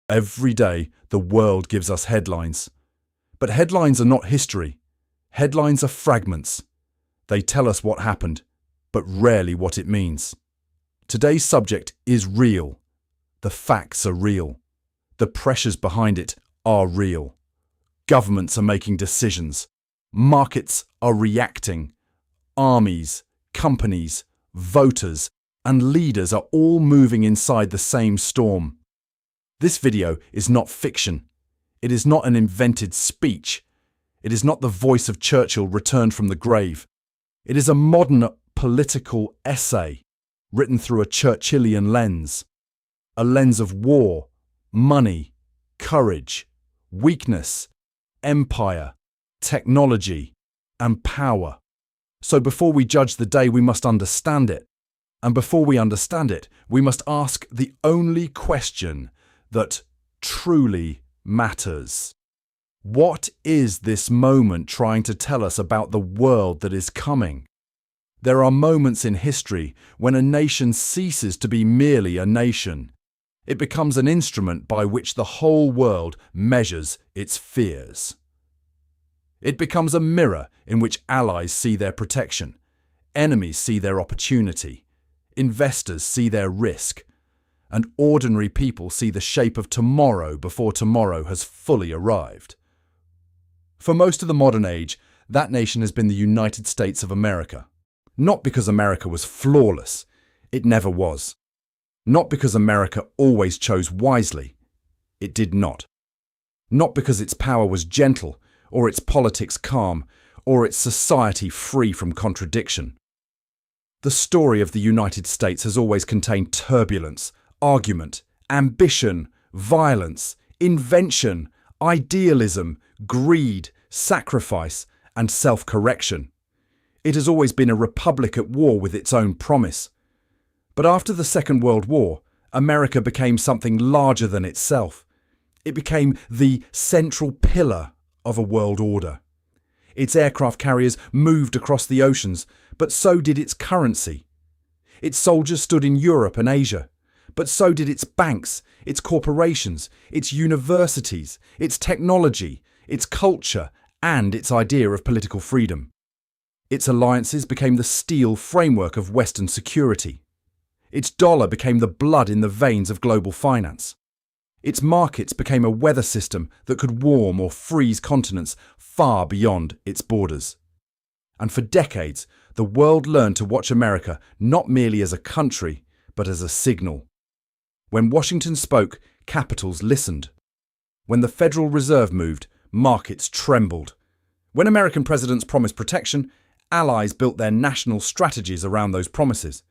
Every day, the world gives us headlines. But headlines are not history. Headlines are fragments. They tell us what happened, but rarely what it means. Today's subject is real. The facts are real. The pressures behind it are real. Governments are making decisions. Markets are reacting. Armies, companies, voters, and leaders are all moving inside the same storm. This video is not fiction. It is not an invented speech. It is not the voice of Churchill returned from the grave. It is a modern political essay written through a Churchillian lens. A lens of war, money, courage, weakness, empire, technology, and power. So before we judge the day, we must understand it. And before we understand it, we must ask the only question that truly matters. What is this moment trying to tell us about the world that is coming? There are moments in history when a nation ceases to be merely a nation. It becomes an instrument by which the whole world measures its fears. It becomes a mirror in which allies see their protection, enemies see their opportunity, investors see their risk, and ordinary people see the shape of tomorrow before tomorrow has fully arrived. For most of the modern age, that nation has been the United States of America. Not because America was flawless. It never was. Not because America always chose wisely. It did not. Not because its power was gentle, or its politics calm, or its society free from contradiction. The story of the United States has always contained turbulence, argument, ambition, violence, invention, idealism, greed, sacrifice, and self-correction. It has always been a republic at war with its own promise. But after the Second World War, America became something larger than itself. It became the central pillar of a world order. Its aircraft carriers moved across the oceans, but so did its currency. Its soldiers stood in Europe and Asia, but so did its banks, its corporations, its universities, its technology, its culture, and its idea of political freedom. Its alliances became the steel framework of Western security. Its dollar became the blood in the veins of global finance. Its markets became a weather system that could warm or freeze continents far beyond its borders. And for decades, the world learned to watch America not merely as a country, but as a signal. When Washington spoke, capitals listened. When the Federal Reserve moved, markets trembled. When American presidents promised protection, allies built their national strategies around those promises.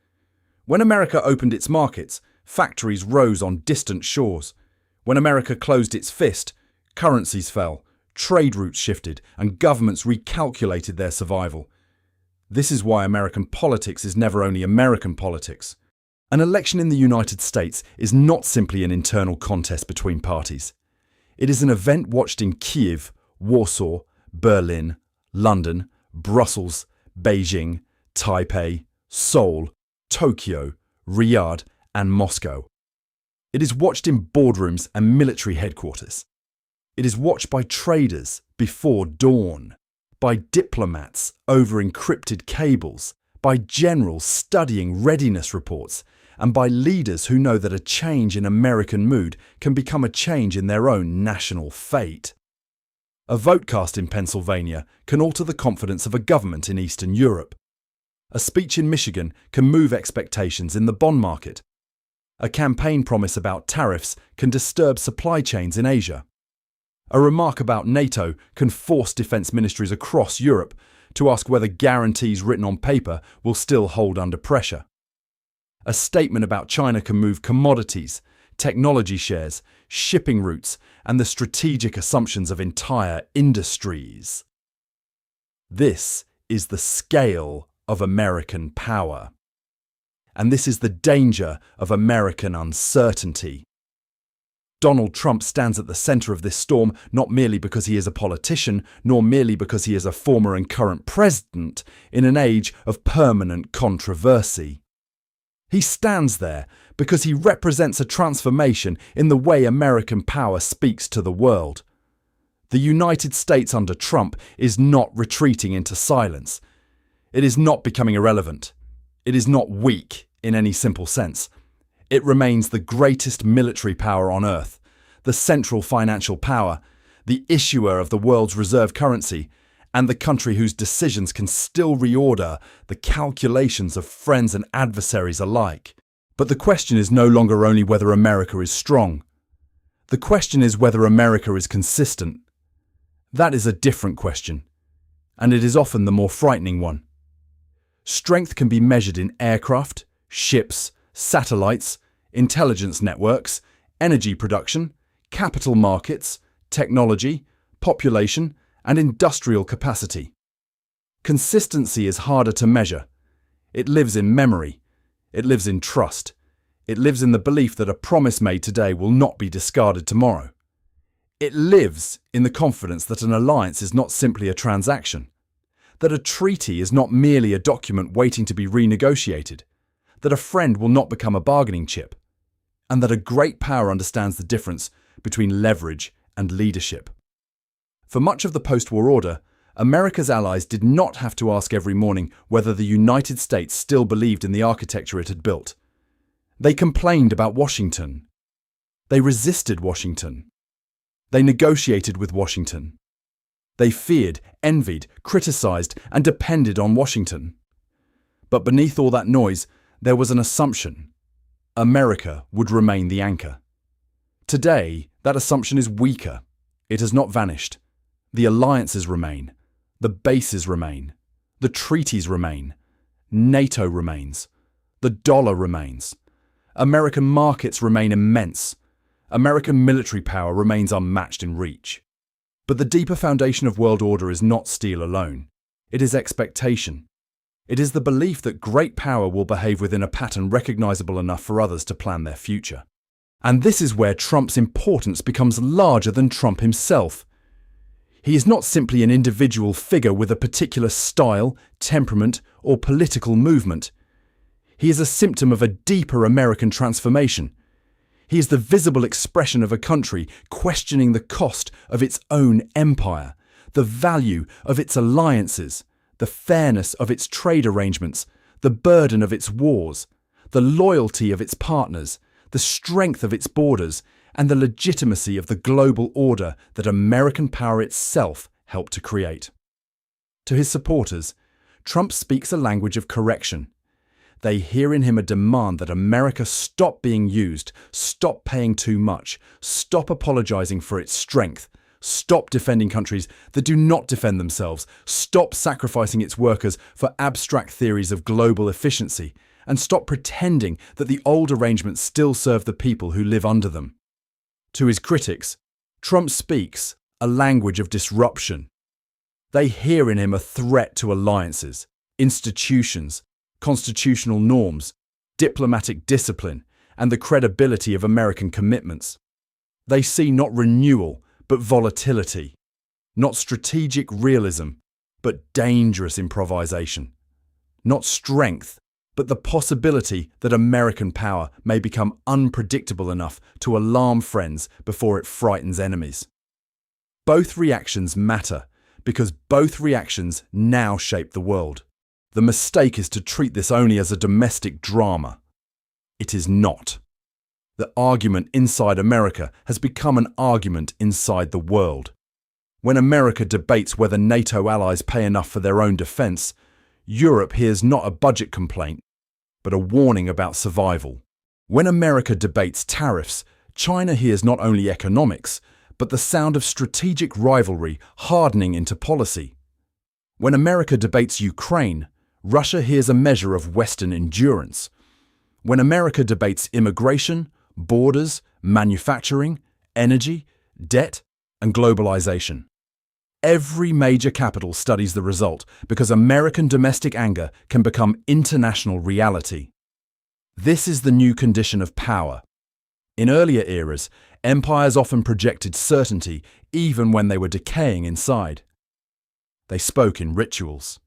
When America opened its markets, factories rose on distant shores. When America closed its fist, currencies fell, trade routes shifted, and governments recalculated their survival. This is why American politics is never only American politics. An election in the United States is not simply an internal contest between parties. It is an event watched in Kyiv, Warsaw, Berlin, London, Brussels, Beijing, Taipei, Seoul, Tokyo, Riyadh, and Moscow. It is watched in boardrooms and military headquarters. It is watched by traders before dawn, by diplomats over encrypted cables, by generals studying readiness reports, and by leaders who know that a change in American mood can become a change in their own national fate. A vote cast in Pennsylvania can alter the confidence of a government in Eastern Europe. A speech in Michigan can move expectations in the bond market. A campaign promise about tariffs can disturb supply chains in Asia. A remark about NATO can force defence ministries across Europe to ask whether guarantees written on paper will still hold under pressure. A statement about China can move commodities, technology shares, shipping routes, and the strategic assumptions of entire industries. This is the scale of American power. And this is the danger of American uncertainty. Donald Trump stands at the centre of this storm not merely because he is a politician, nor merely because he is a former and current president in an age of permanent controversy. He stands there because he represents a transformation in the way American power speaks to the world. The United States under Trump is not retreating into silence. It is not becoming irrelevant. It is not weak in any simple sense. It remains the greatest military power on earth, the central financial power, the issuer of the world's reserve currency, and the country whose decisions can still reorder the calculations of friends and adversaries alike. But the question is no longer only whether America is strong. The question is whether America is consistent. That is a different question, and it is often the more frightening one. Strength can be measured in aircraft, ships, satellites, intelligence networks, energy production, capital markets, technology, population, and industrial capacity. Consistency is harder to measure. It lives in memory. It lives in trust. It lives in the belief that a promise made today will not be discarded tomorrow. It lives in the confidence that an alliance is not simply a transaction, that a treaty is not merely a document waiting to be renegotiated, that a friend will not become a bargaining chip, and that a great power understands the difference between leverage and leadership. For much of the post-war order, America's allies did not have to ask every morning whether the United States still believed in the architecture it had built. They complained about Washington. They resisted Washington. They negotiated with Washington. They feared, envied, criticized, and depended on Washington. But beneath all that noise, there was an assumption. America would remain the anchor. Today, that assumption is weaker. It has not vanished. The alliances remain. The bases remain. The treaties remain. NATO remains. The dollar remains. American markets remain immense. American military power remains unmatched in reach. But the deeper foundation of world order is not steel alone. It is expectation. It is the belief that great power will behave within a pattern recognizable enough for others to plan their future. And this is where Trump's importance becomes larger than Trump himself. He is not simply an individual figure with a particular style, temperament, or political movement. He is a symptom of a deeper American transformation. He is the visible expression of a country questioning the cost of its own empire, the value of its alliances, the fairness of its trade arrangements, the burden of its wars, the loyalty of its partners, the strength of its borders, and the legitimacy of the global order that American power itself helped to create. To his supporters, Trump speaks a language of correction. They hear in him a demand that America stop being used, stop paying too much, stop apologizing for its strength, stop defending countries that do not defend themselves, stop sacrificing its workers for abstract theories of global efficiency, and stop pretending that the old arrangements still serve the people who live under them. To his critics, Trump speaks a language of disruption. They hear in him a threat to alliances, institutions, constitutional norms, diplomatic discipline, and the credibility of American commitments. They see not renewal, but volatility, not strategic realism, but dangerous improvisation, not strength, but the possibility that American power may become unpredictable enough to alarm friends before it frightens enemies. Both reactions matter because both reactions now shape the world. The mistake is to treat this only as a domestic drama. It is not. The argument inside America has become an argument inside the world. When America debates whether NATO allies pay enough for their own defense, Europe hears not a budget complaint, but a warning about survival. When America debates tariffs, China hears not only economics, but the sound of strategic rivalry hardening into policy. When America debates Ukraine, Russia hears a measure of Western endurance. When America debates immigration, borders, manufacturing, energy, debt, and globalization, every major capital studies the result because American domestic anger can become international reality. This is the new condition of power. In earlier eras, empires often projected certainty even when they were decaying inside. They spoke in rituals.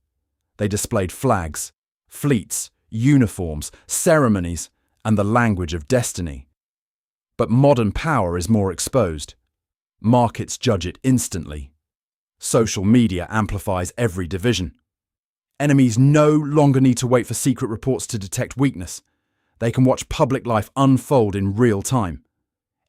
They displayed flags, fleets, uniforms, ceremonies, and the language of destiny. But modern power is more exposed. Markets judge it instantly. Social media amplifies every division. Enemies no longer need to wait for secret reports to detect weakness. They can watch public life unfold in real time.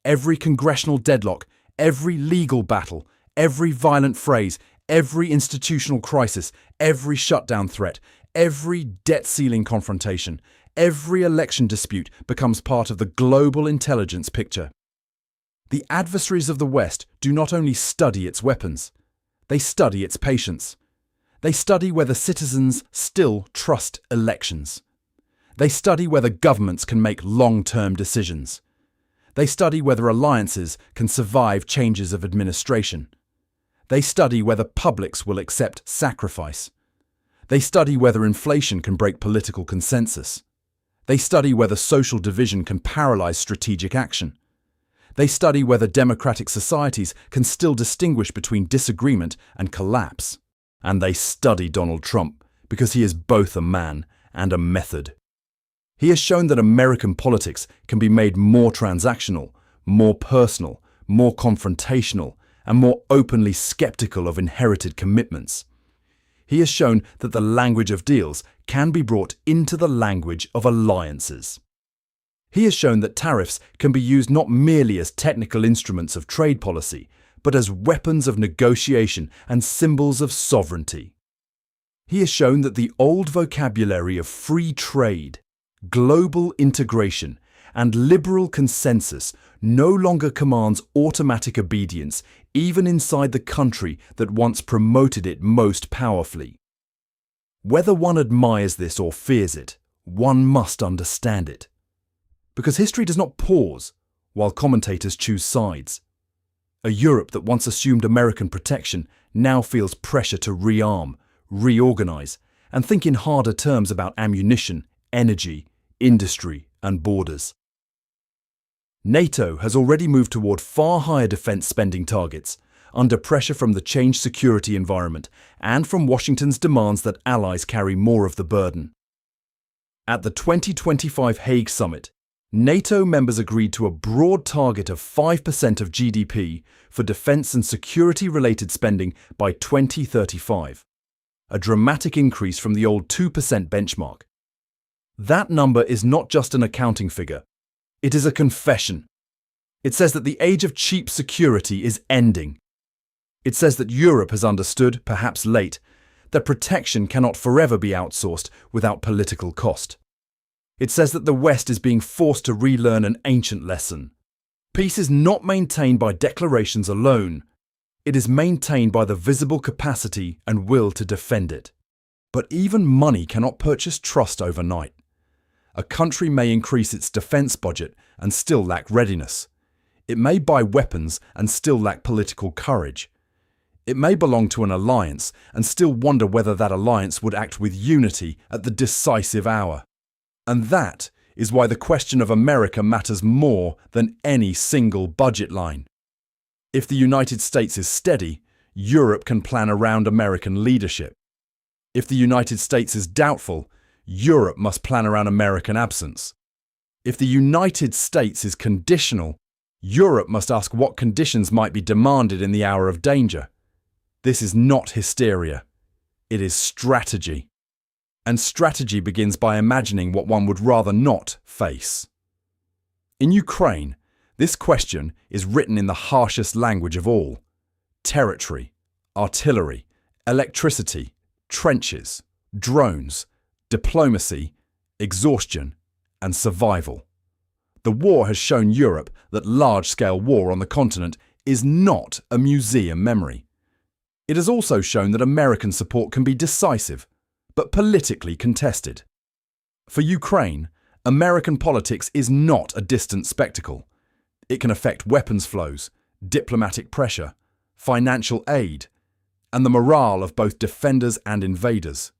Every congressional deadlock, every legal battle, every violent phrase, every institutional crisis, every shutdown threat, every debt ceiling confrontation, every election dispute becomes part of the global intelligence picture. The adversaries of the West do not only study its weapons, they study its patience. They study whether citizens still trust elections. They study whether governments can make long-term decisions. They study whether alliances can survive changes of administration. They study whether publics will accept sacrifice. They study whether inflation can break political consensus. They study whether social division can paralyze strategic action. They study whether democratic societies can still distinguish between disagreement and collapse. And they study Donald Trump because he is both a man and a method. He has shown that American politics can be made more transactional, more personal, more confrontational, and more openly skeptical of inherited commitments. He has shown that the language of deals can be brought into the language of alliances. He has shown that tariffs can be used not merely as technical instruments of trade policy, but as weapons of negotiation and symbols of sovereignty. He has shown that the old vocabulary of free trade, global integration, and liberal consensus no longer commands automatic obedience even inside the country that once promoted it most powerfully. Whether one admires this or fears it, one must understand it. Because history does not pause while commentators choose sides. A Europe that once assumed American protection now feels pressure to rearm, reorganize, and think in harder terms about ammunition, energy, industry, and borders. NATO has already moved toward far higher defense spending targets, under pressure from the changed security environment and from Washington's demands that allies carry more of the burden. At the 2025 Hague Summit, NATO members agreed to a broad target of 5% of GDP for defense and security-related spending by 2035, a dramatic increase from the old 2% benchmark. That number is not just an accounting figure. It is a confession. It says that the age of cheap security is ending. It says that Europe has understood, perhaps late, that protection cannot forever be outsourced without political cost. It says that the West is being forced to relearn an ancient lesson. Peace is not maintained by declarations alone. It is maintained by the visible capacity and will to defend it. But even money cannot purchase trust overnight. A country may increase its defense budget and still lack readiness. It may buy weapons and still lack political courage. It may belong to an alliance and still wonder whether that alliance would act with unity at the decisive hour. And that is why the question of America matters more than any single budget line. If the United States is steady, Europe can plan around American leadership. If the United States is doubtful, Europe must plan around American absence. If the United States is conditional, Europe must ask what conditions might be demanded in the hour of danger. This is not hysteria. It is strategy. And strategy begins by imagining what one would rather not face. In Ukraine, this question is written in the harshest language of all: territory, artillery, electricity, trenches, drones, diplomacy, exhaustion, and survival. The war has shown Europe that large-scale war on the continent is not a museum memory. It has also shown that American support can be decisive, but politically contested. For Ukraine, American politics is not a distant spectacle. It can affect weapons flows, diplomatic pressure, financial aid, and the morale of both defenders and invaders.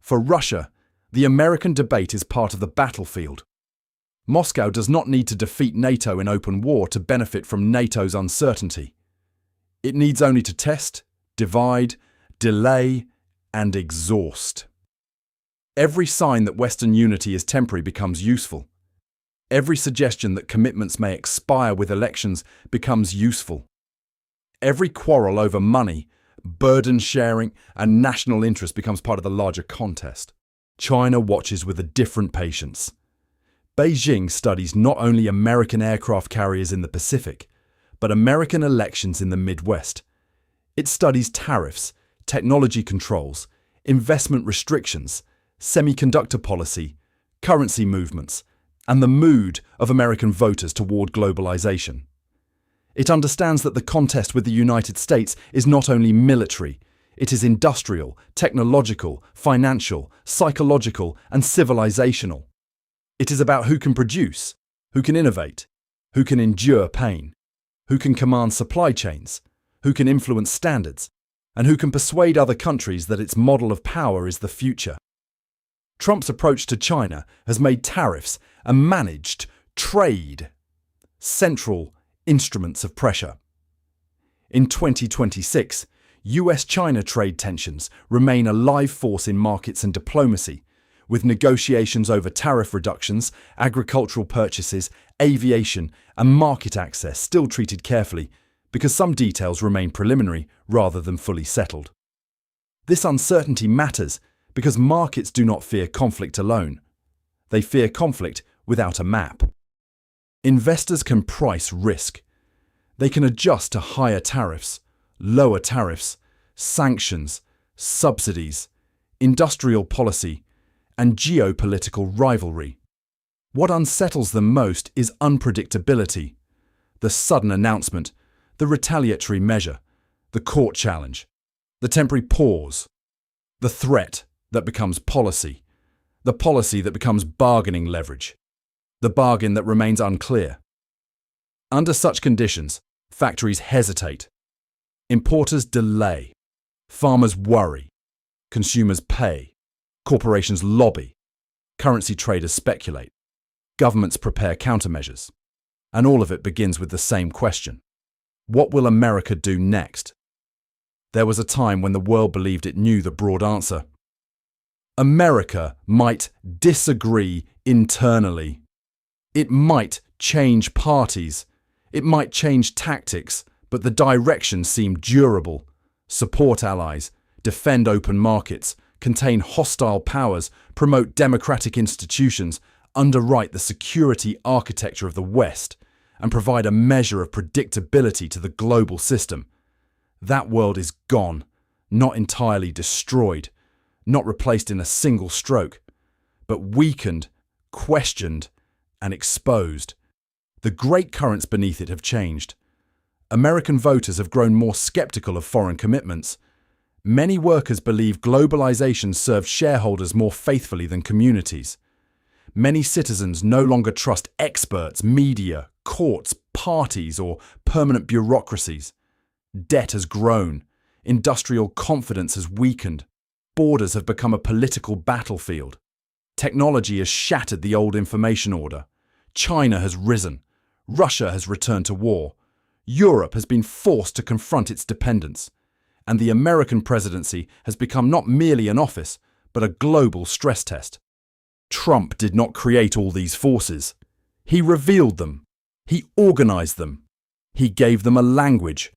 For Russia, the American debate is part of the battlefield. Moscow does not need to defeat NATO in open war to benefit from NATO's uncertainty. It needs only to test, divide, delay, and exhaust. Every sign that Western unity is temporary becomes useful. Every suggestion that commitments may expire with elections becomes useful. Every quarrel over money, burden sharing, and national interest becomes part of the larger contest. China watches with a different patience. Beijing studies not only American aircraft carriers in the Pacific, but American elections in the Midwest. It studies tariffs, technology controls, investment restrictions, semiconductor policy, currency movements, and the mood of American voters toward globalization. It understands that the contest with the United States is not only military, it is industrial, technological, financial, psychological, and civilizational. It is about who can produce, who can innovate, who can endure pain, who can command supply chains, who can influence standards, and who can persuade other countries that its model of power is the future. Trump's approach to China has made tariffs and managed trade central instruments of pressure. In 2026, US-China trade tensions remain a live force in markets and diplomacy, with negotiations over tariff reductions, agricultural purchases, aviation, and market access still treated carefully because some details remain preliminary rather than fully settled. This uncertainty matters because markets do not fear conflict alone. They fear conflict without a map. Investors can price risk. They can adjust to higher tariffs, lower tariffs, sanctions, subsidies, industrial policy, and geopolitical rivalry. What unsettles them most is unpredictability, the sudden announcement, the retaliatory measure, the court challenge, the temporary pause, the threat that becomes policy, the policy that becomes bargaining leverage, the bargain that remains unclear. Under such conditions, factories hesitate, importers delay, farmers worry, consumers pay, corporations lobby, currency traders speculate, governments prepare countermeasures. And all of it begins with the same question. What will America do next? There was a time when the world believed it knew the broad answer. America might disagree internally. It might change parties. It might change tactics, but the direction seemed durable. Support allies, defend open markets, contain hostile powers, promote democratic institutions, underwrite the security architecture of the West, and provide a measure of predictability to the global system. That world is gone, not entirely destroyed, not replaced in a single stroke, but weakened, questioned, and exposed. The great currents beneath it have changed. American voters have grown more skeptical of foreign commitments. Many workers believe globalization serves shareholders more faithfully than communities. Many citizens no longer trust experts, media, courts, parties, or permanent bureaucracies. Debt has grown. Industrial confidence has weakened. Borders have become a political battlefield. Technology has shattered the old information order. China has risen. Russia has returned to war. Europe has been forced to confront its dependence. And the American presidency has become not merely an office, but a global stress test. Trump did not create all these forces. He revealed them. He organized them. He gave them a language.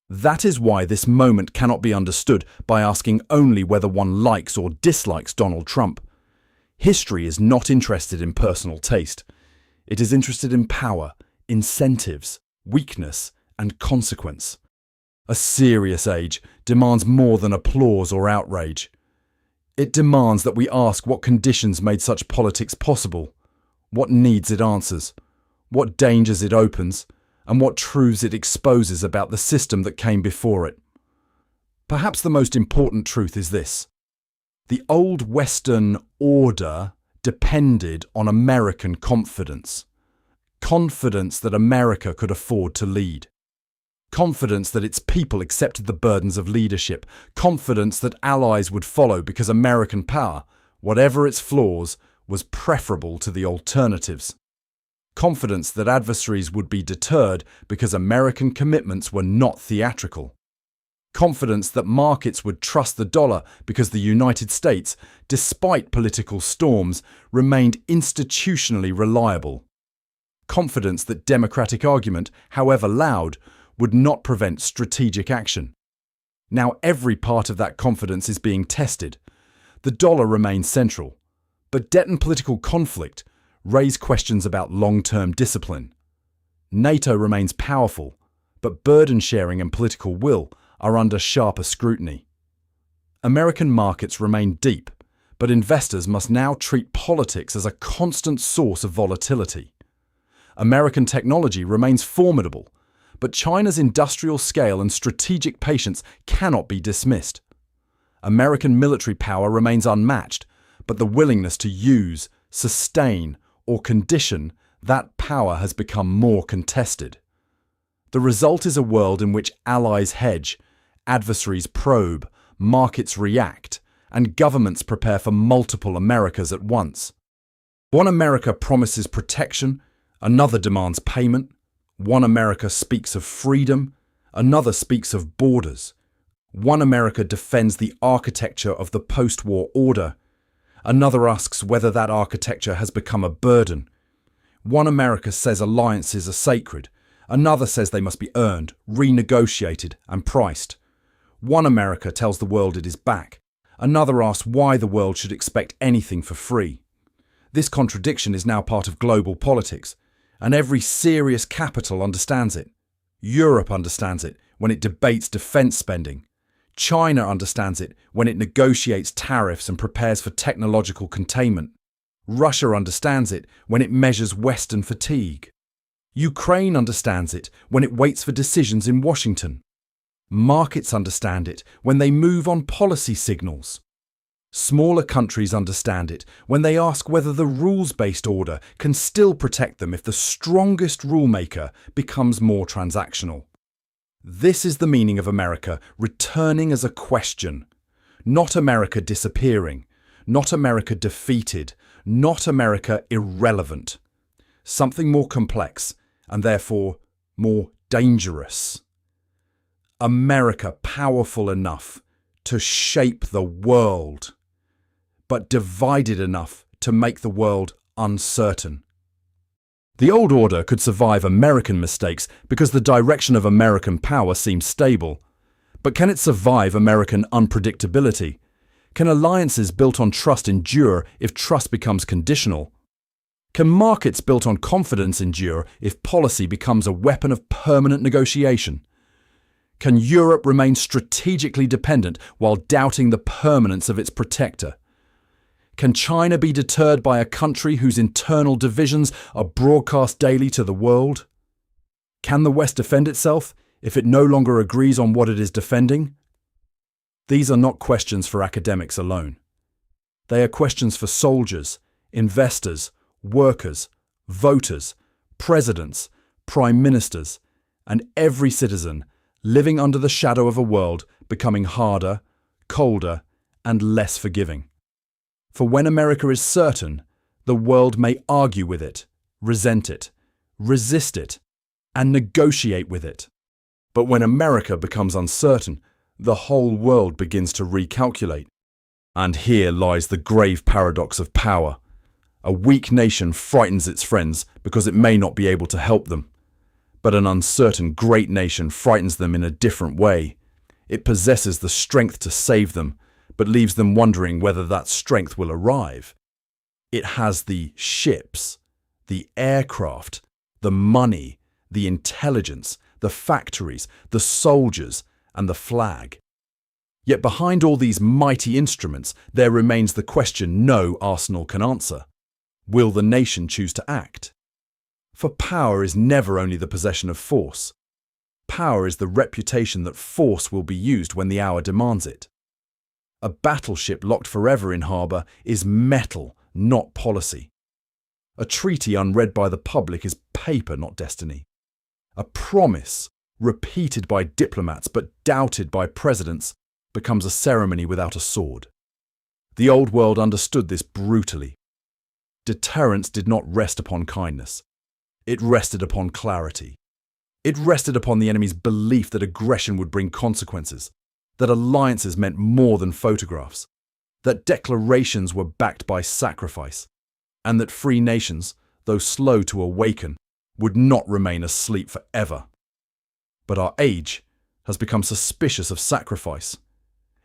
That is why this moment cannot be understood by asking only whether one likes or dislikes Donald Trump. History is not interested in personal taste. It is interested in power, incentives, weakness, and consequence. A serious age demands more than applause or outrage. It demands that we ask what conditions made such politics possible, what needs it answers, what dangers it opens, and what truths it exposes about the system that came before it. Perhaps the most important truth is this. The old Western order depended on American confidence. Confidence that America could afford to lead. Confidence that its people accepted the burdens of leadership. Confidence that allies would follow because American power, whatever its flaws, was preferable to the alternatives. Confidence that adversaries would be deterred because American commitments were not theatrical. Confidence that markets would trust the dollar because the United States, despite political storms, remained institutionally reliable. confidence that democratic argument, however loud, would not prevent strategic action. Now every part of that confidence is being tested. The dollar remains central, but debt and political conflict raise questions about long-term discipline. NATO remains powerful, but burden sharing and political will are under sharper scrutiny. American markets remain deep, but investors must now treat politics as a constant source of volatility. American technology remains formidable, but China's industrial scale and strategic patience cannot be dismissed. American military power remains unmatched, but the willingness to use, sustain, or condition that power has become more contested. The result is a world in which allies hedge, adversaries probe, markets react, and governments prepare for multiple Americas at once. One America promises protection, another demands payment. One America speaks of freedom, another speaks of borders. One America defends the architecture of the post-war order, another asks whether that architecture has become a burden. One America says alliances are sacred, another says they must be earned, renegotiated, and priced. One America tells the world it is back, another asks why the world should expect anything for free. This contradiction is now part of global politics, and every serious capital understands it. Europe understands it when it debates defense spending. China understands it when it negotiates tariffs and prepares for technological containment. Russia understands it when it measures Western fatigue. Ukraine understands it when it waits for decisions in Washington. Markets understand it when they move on policy signals. Smaller countries understand it when they ask whether the rules-based order can still protect them if the strongest rulemaker becomes more transactional. This is the meaning of America returning as a question. Not America disappearing, not America defeated, not America irrelevant. Something more complex and therefore more dangerous. America powerful enough to shape the world, but divided enough to make the world uncertain. The old order could survive American mistakes because the direction of American power seems stable. But can it survive American unpredictability? Can alliances built on trust endure if trust becomes conditional? Can markets built on confidence endure if policy becomes a weapon of permanent negotiation? Can Europe remain strategically dependent while doubting the permanence of its protector? Can China be deterred by a country whose internal divisions are broadcast daily to the world? Can the West defend itself if it no longer agrees on what it is defending? These are not questions for academics alone. They are questions for soldiers, investors, workers, voters, presidents, prime ministers, and every citizen living under the shadow of a world becoming harder, colder, and less forgiving. For when America is certain, the world may argue with it, resent it, resist it, and negotiate with it. But when America becomes uncertain, the whole world begins to recalculate. And here lies the grave paradox of power. A weak nation frightens its friends because it may not be able to help them. But an uncertain great nation frightens them in a different way. It possesses the strength to save them, but leaves them wondering whether that strength will arrive. It has the ships, the aircraft, the money, the intelligence, the factories, the soldiers, and the flag. Yet behind all these mighty instruments, there remains the question no arsenal can answer. Will the nation choose to act? For power is never only the possession of force. Power is the reputation that force will be used when the hour demands it. A battleship locked forever in harbour is metal, not policy. A treaty unread by the public is paper, not destiny. A promise, repeated by diplomats but doubted by presidents, becomes a ceremony without a sword. The old world understood this brutally. Deterrence did not rest upon kindness. It rested upon clarity. It rested upon the enemy's belief that aggression would bring consequences, that alliances meant more than photographs, that declarations were backed by sacrifice, and that free nations, though slow to awaken, would not remain asleep forever. But our age has become suspicious of sacrifice.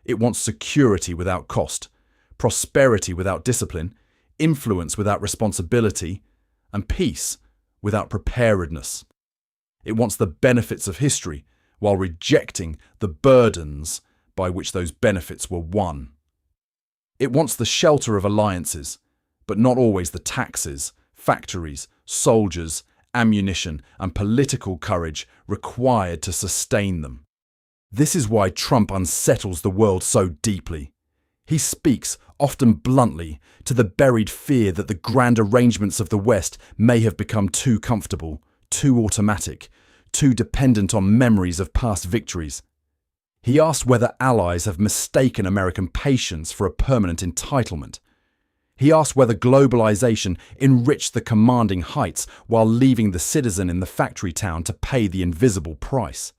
It wants security without cost, prosperity without discipline, influence without responsibility, and peace without preparedness. It wants the benefits of history while rejecting the burdens by which those benefits were won. It wants the shelter of alliances, but not always the taxes, factories, soldiers, ammunition, and political courage required to sustain them. This is why Trump unsettles the world so deeply. He speaks, often bluntly, to the buried fear that the grand arrangements of the West may have become too comfortable, too automatic, too dependent on memories of past victories. He asks whether allies have mistaken American patience for a permanent entitlement. He asks whether globalization enriched the commanding heights while leaving the citizen in the factory town to pay the invisible price.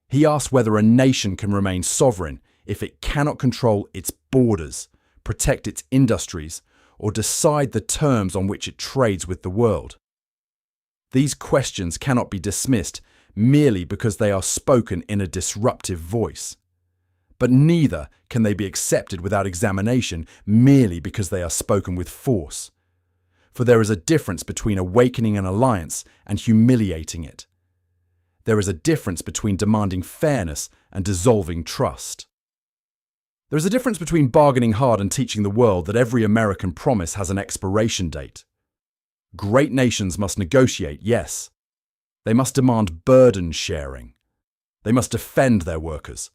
He asks whether a nation can remain sovereign if it cannot control its borders, protect its industries, or decide the terms on which it trades with the world. These questions cannot be dismissed merely because they are spoken in a disruptive voice. But neither can they be accepted without examination merely because they are spoken with force. For there is a difference between awakening an alliance and humiliating it. There is a difference between demanding fairness and dissolving trust. There is a difference between bargaining hard and teaching the world that every American promise has an expiration date. Great nations must negotiate, yes. They must demand burden sharing. They must defend their workers.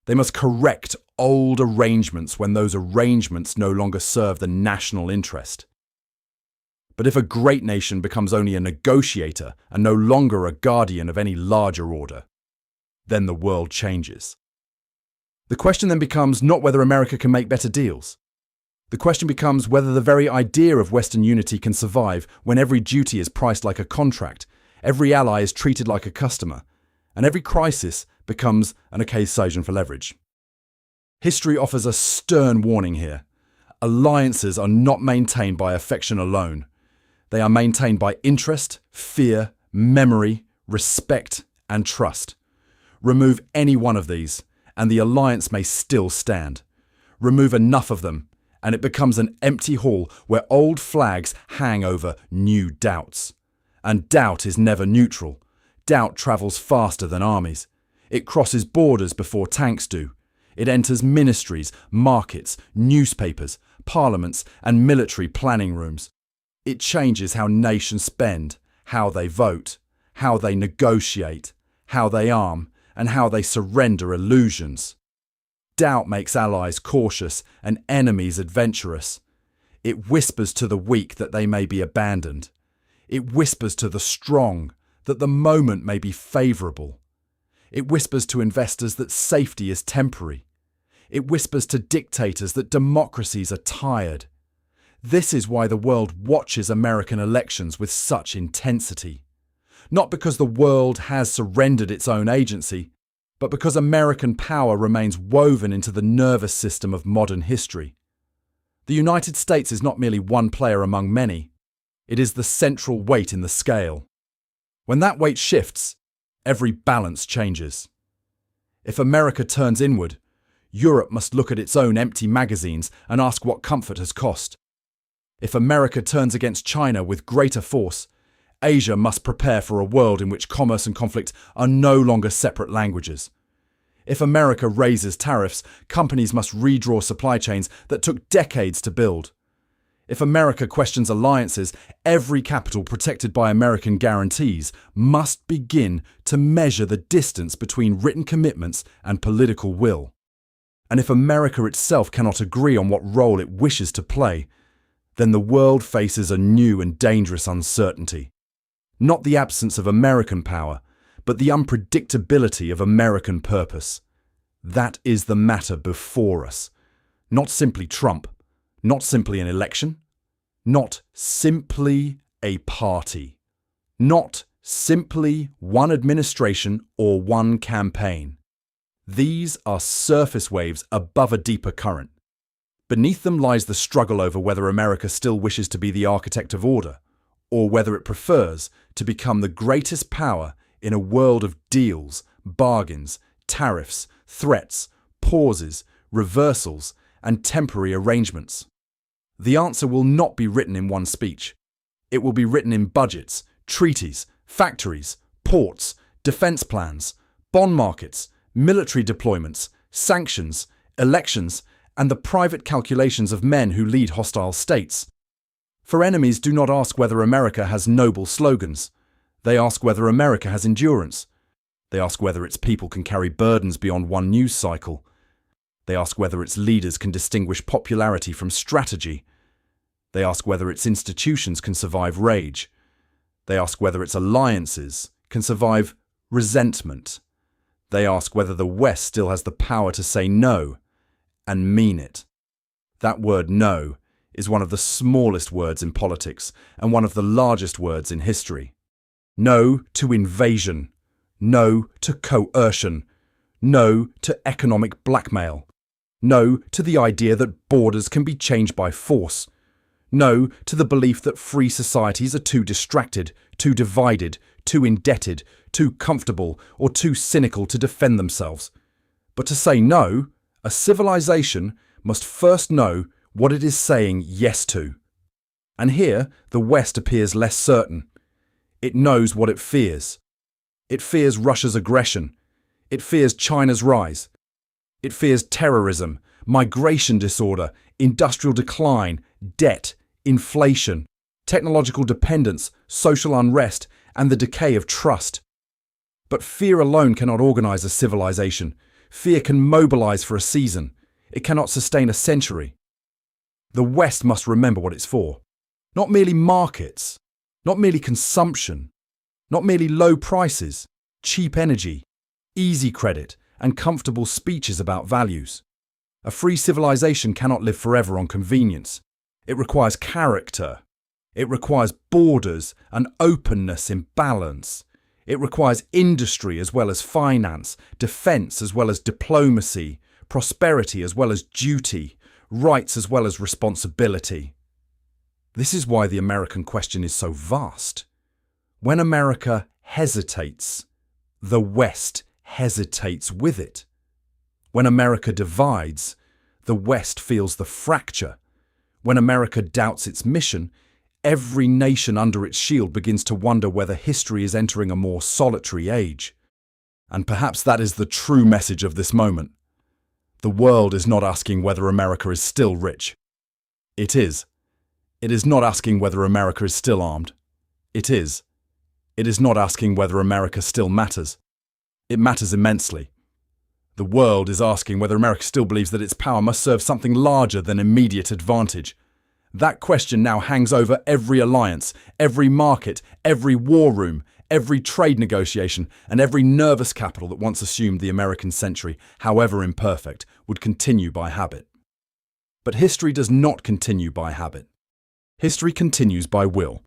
They must correct old arrangements when those arrangements no longer serve the national interest. But if a great nation becomes only a negotiator and no longer a guardian of any larger order, then the world changes. The question then becomes not whether America can make better deals. The question becomes whether the very idea of Western unity can survive when every duty is priced like a contract, every ally is treated like a customer, and every crisis becomes an occasion for leverage. History offers a stern warning here. Alliances are not maintained by affection alone. They are maintained by interest, fear, memory, respect, and trust. Remove any one of these, and the alliance may still stand. Remove enough of them, and it becomes an empty hall where old flags hang over new doubts. And doubt is never neutral. Doubt travels faster than armies. It crosses borders before tanks do. It enters ministries, markets, newspapers, parliaments, and military planning rooms. It changes how nations spend, how they vote, how they negotiate, how they arm, and how they surrender illusions. Doubt makes allies cautious and enemies adventurous. It whispers to the weak that they may be abandoned. It whispers to the strong that the moment may be favourable. It whispers to investors that safety is temporary. It whispers to dictators that democracies are tired. This is why the world watches American elections with such intensity. Not because the world has surrendered its own agency, but because American power remains woven into the nervous system of modern history. The United States is not merely one player among many. It is the central weight in the scale. When that weight shifts, every balance changes. If America turns inward, Europe must look at its own empty magazines and ask what comfort has cost. If America turns against China with greater force, Asia must prepare for a world in which commerce and conflict are no longer separate languages. If America raises tariffs, companies must redraw supply chains that took decades to build. If America questions alliances, every capital protected by American guarantees must begin to measure the distance between written commitments and political will. And if America itself cannot agree on what role it wishes to play, then the world faces a new and dangerous uncertainty. Not the absence of American power, but the unpredictability of American purpose. That is the matter before us. Not simply Trump, not simply an election, not simply a party, not simply one administration or one campaign. These are surface waves above a deeper current. Beneath them lies the struggle over whether America still wishes to be the architect of order or whether it prefers to become the greatest power in a world of deals, bargains, tariffs, threats, pauses, reversals, and temporary arrangements. The answer will not be written in one speech. It will be written in budgets, treaties, factories, ports, defense plans, bond markets, military deployments, sanctions, elections, and the private calculations of men who lead hostile states. For enemies do not ask whether America has noble slogans. They ask whether America has endurance. They ask whether its people can carry burdens beyond one news cycle. They ask whether its leaders can distinguish popularity from strategy. They ask whether its institutions can survive rage. They ask whether its alliances can survive resentment. They ask whether the West still has the power to say no and mean it. That word no is one of the smallest words in politics and one of the largest words in history. No to invasion. No to coercion. No to economic blackmail. No to the idea that borders can be changed by force. No to the belief that free societies are too distracted, too divided, too indebted, too comfortable, or too cynical to defend themselves. But to say no, a civilization must first know what it is saying yes to. And here, the West appears less certain. It knows what it fears. It fears Russia's aggression. It fears China's rise. It fears terrorism, migration disorder, industrial decline, debt, inflation, technological dependence, social unrest, and the decay of trust. But fear alone cannot organize a civilization. Fear can mobilize for a season. It cannot sustain a century. The West must remember what it's for. Not merely markets, not merely consumption, not merely low prices, cheap energy, easy credit, and comfortable speeches about values. A free civilization cannot live forever on convenience. It requires character. It requires borders and openness in balance. It requires industry as well as finance, defense as well as diplomacy, prosperity as well as duty, rights as well as responsibility. This is why the American question is so vast. When America hesitates, the West hesitates with it. When America divides, the West feels the fracture. When America doubts its mission, every nation under its shield begins to wonder whether history is entering a more solitary age. And perhaps that is the true message of this moment. The world is not asking whether America is still rich. It is. It is not asking whether America is still armed. It is. It is not asking whether America still matters. It matters immensely. The world is asking whether America still believes that its power must serve something larger than immediate advantage. That question now hangs over every alliance, every market, every war room, every trade negotiation, and every nervous capital that once assumed the American century, however imperfect, would continue by habit. But history does not continue by habit. History continues by will.